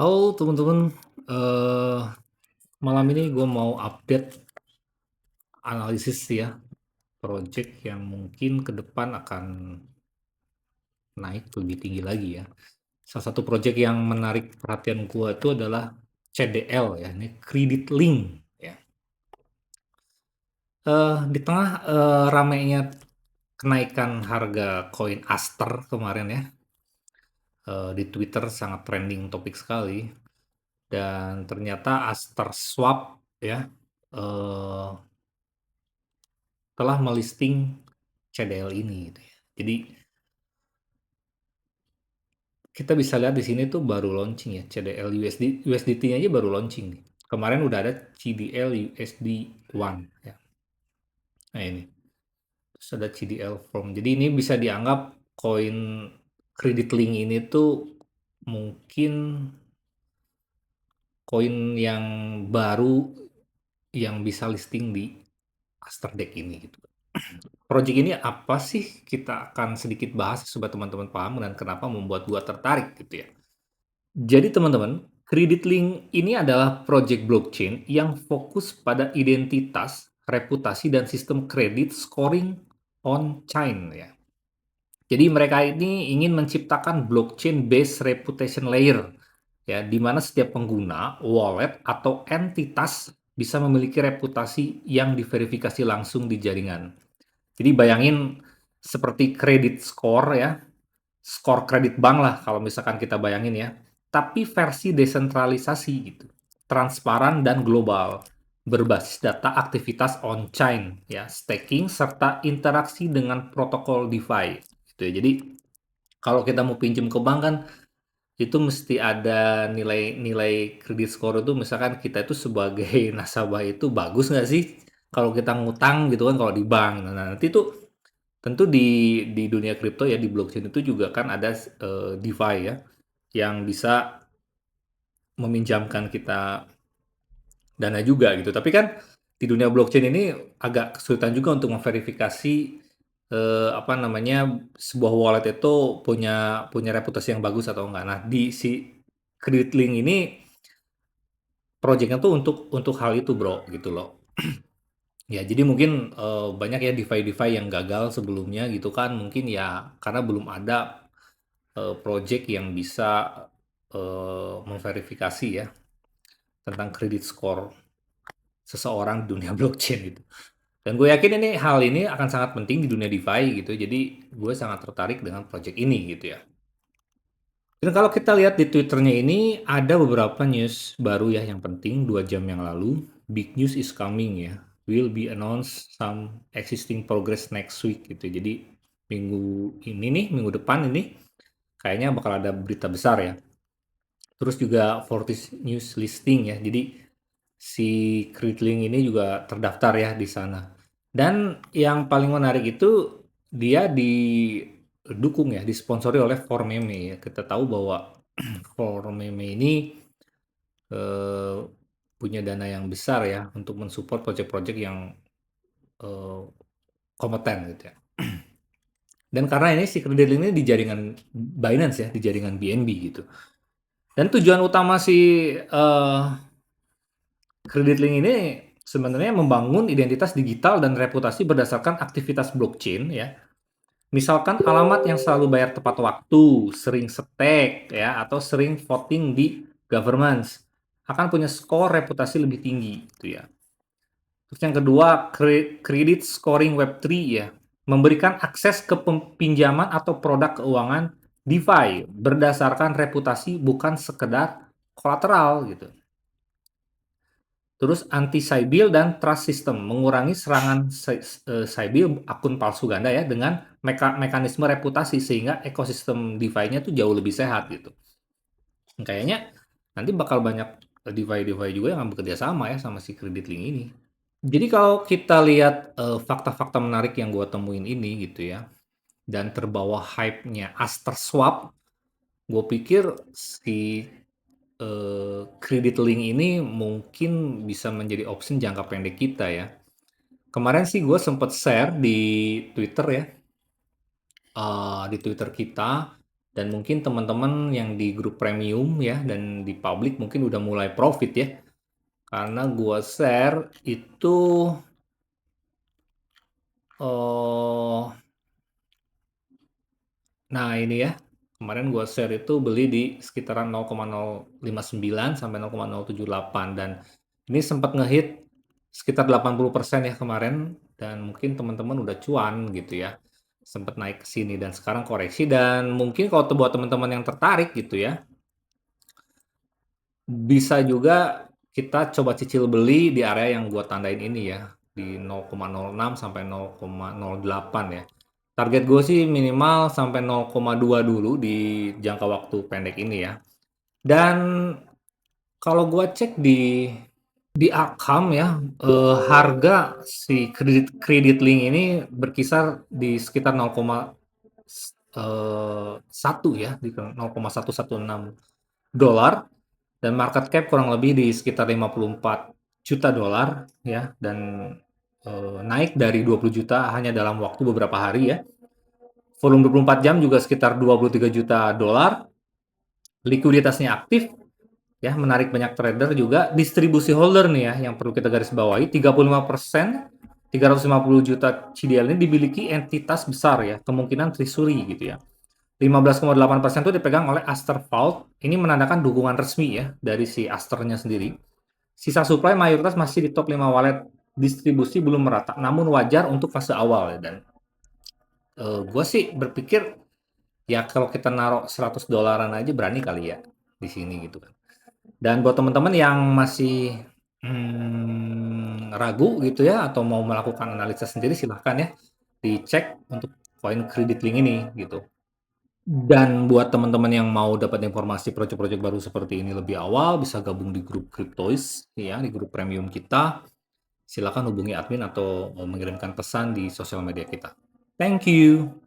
Halo teman-teman, eee, malam ini gue mau update analisis ya, project yang mungkin ke depan akan naik lebih tinggi lagi ya. Salah satu project yang menarik perhatian gue itu adalah CDL ya, ini Credit Link ya. Di tengah, ramainya kenaikan harga koin Aster kemarin ya, di Twitter sangat trending topik sekali dan ternyata Aster Swap ya, eee telah melisting CDL ini gitu ya. Jadi kita bisa lihat di sini tuh baru launching ya CDL USDT-nya aja baru launching nih. Kemarin udah ada CDL USD One ya. Nah ini, terus ada CDL From. Jadi ini bisa dianggap koin Credit Link ini tuh mungkin koin yang baru yang bisa listing di Asterdeck ini gitu. Project ini apa sih? Kita akan sedikit bahas supaya teman-teman paham dan kenapa membuat gua tertarik gitu ya. Jadi teman-teman, Credit Link ini adalah project blockchain yang fokus pada identitas, reputasi, dan sistem kredit scoring on-chain ya. Jadi mereka ini ingin menciptakan blockchain based reputation layer ya, di mana setiap pengguna, wallet, atau entitas bisa memiliki reputasi yang diverifikasi langsung di jaringan. Jadi bayangin seperti credit score ya, skor kredit bank lah kalau misalkan kita bayangin ya, tapi versi desentralisasi gitu, transparan dan global, berbasis data aktivitas on-chain ya, staking serta interaksi dengan protokol DeFi gitu ya. Jadi kalau kita mau pinjam ke bank kan itu mesti ada nilai kredit skor itu misalkan kita itu sebagai nasabah itu bagus nggak sih kalau kita ngutang gitu kan kalau di bank. Nah, nanti tuh tentu di dunia kripto ya, di blockchain itu juga kan ada, DeFi ya, yang bisa meminjamkan kita dana juga gitu. Tapi kan di dunia blockchain ini agak kesulitan juga untuk memverifikasi, apa namanya, sebuah wallet itu punya punya reputasi yang bagus atau enggak. Nah, di si Credit Link ini project-nya tuh untuk hal itu, Bro, gitu loh. Ya, jadi mungkin, banyak ya DeFi-DeFi yang gagal sebelumnya gitu kan, mungkin ya karena belum ada project yang bisa memverifikasi ya tentang kredit score seseorang di dunia blockchain gitu. Dan gue yakin hal ini akan sangat penting di dunia DeFi gitu. Jadi gue sangat tertarik dengan project ini gitu ya. Dan kalau kita lihat di Twitternya ini ada beberapa news baru ya yang penting 2 jam yang lalu. Big news is coming ya. Will be announced some existing progress next week gitu. Jadi minggu ini nih, minggu depan ini kayaknya bakal ada berita besar ya. Terus juga Fortis News Listing ya. Jadi si Kritling ini juga terdaftar ya di sana. Dan yang paling menarik itu dia didukung ya, disponsori oleh Formeme ya. Kita tahu bahwa Formeme ini eh, punya dana yang besar ya untuk mensupport proyek-proyek yang eh, kompeten gitu ya. Dan karena ini si Kredit ini di jaringan Binance ya, di jaringan BNB gitu. Dan tujuan utama si Credit Link ini sebenarnya membangun identitas digital dan reputasi berdasarkan aktivitas blockchain ya. Misalkan alamat yang selalu bayar tepat waktu, sering stake ya, atau sering voting di governance akan punya skor reputasi lebih tinggi gitu ya. Terus yang kedua, credit scoring Web3 ya, memberikan akses ke pinjaman atau produk keuangan DeFi berdasarkan reputasi bukan sekedar kolateral gitu. Terus anti-Sybil dan trust system, mengurangi serangan Sybil akun palsu ganda ya dengan mekanisme reputasi sehingga ekosistem DeFi-nya tuh jauh lebih sehat gitu. Kayaknya nanti bakal banyak DeFi-DeFi juga yang bekerja sama ya sama si Credit Link ini. Jadi kalau kita lihat fakta-fakta menarik yang gue temuin ini gitu ya, dan terbawa hype-nya Aster Swap, gue pikir si Credit Link ini mungkin bisa menjadi opsi jangka pendek kita ya. Kemarin sih gue sempet share di Twitter ya, di Twitter kita. Dan mungkin teman-teman yang di grup premium ya dan di publik mungkin udah mulai profit ya. Karena gua share itu eh nah ini ya. Kemarin gua share itu beli di sekitaran 0,059 sampai 0,078 dan ini sempat ngehit sekitar 80% ya kemarin dan mungkin teman-teman udah cuan gitu ya. Sempat naik ke sini dan sekarang koreksi dan mungkin kalau buat teman-teman yang tertarik gitu ya, bisa juga kita coba cicil beli di area yang gua tandain ini ya, di 0,06 sampai 0,08 ya. Target gue sih minimal sampai 0,2 dulu di jangka waktu pendek ini ya. Dan kalau gua cek di Arkham ya, harga si kredit link ini berkisar di sekitar 0,1 ya, di 0,116 dolar dan market cap kurang lebih di sekitar 54 juta dolar ya dan naik dari 20 juta hanya dalam waktu beberapa hari ya. Volume 24 jam juga sekitar 23 juta dolar. Likuiditasnya aktif ya, menarik banyak trader juga. Distribusi holder nih ya yang perlu kita garis bawahi, 35%, 350 juta CDL ini dimiliki entitas besar ya, kemungkinan treasury gitu ya. 15,8% itu dipegang oleh Aster Vault. Ini menandakan dukungan resmi ya dari si Asternya sendiri. Sisa supply mayoritas masih di top 5 wallet. Distribusi belum merata, namun wajar untuk fase awal ya. Dan gue sih berpikir ya kalau kita naruh 100 dolaran aja berani kali ya di sini gitu kan. Dan buat teman-teman yang masih ragu gitu ya atau mau melakukan analisa sendiri silahkan ya dicek untuk koin kredit link ini gitu. Dan buat teman-teman yang mau dapat informasi project-project baru seperti ini lebih awal, bisa gabung di grup Cryptois ya, di grup premium kita. Silakan hubungi admin atau mengirimkan pesan di sosial media kita. Thank you.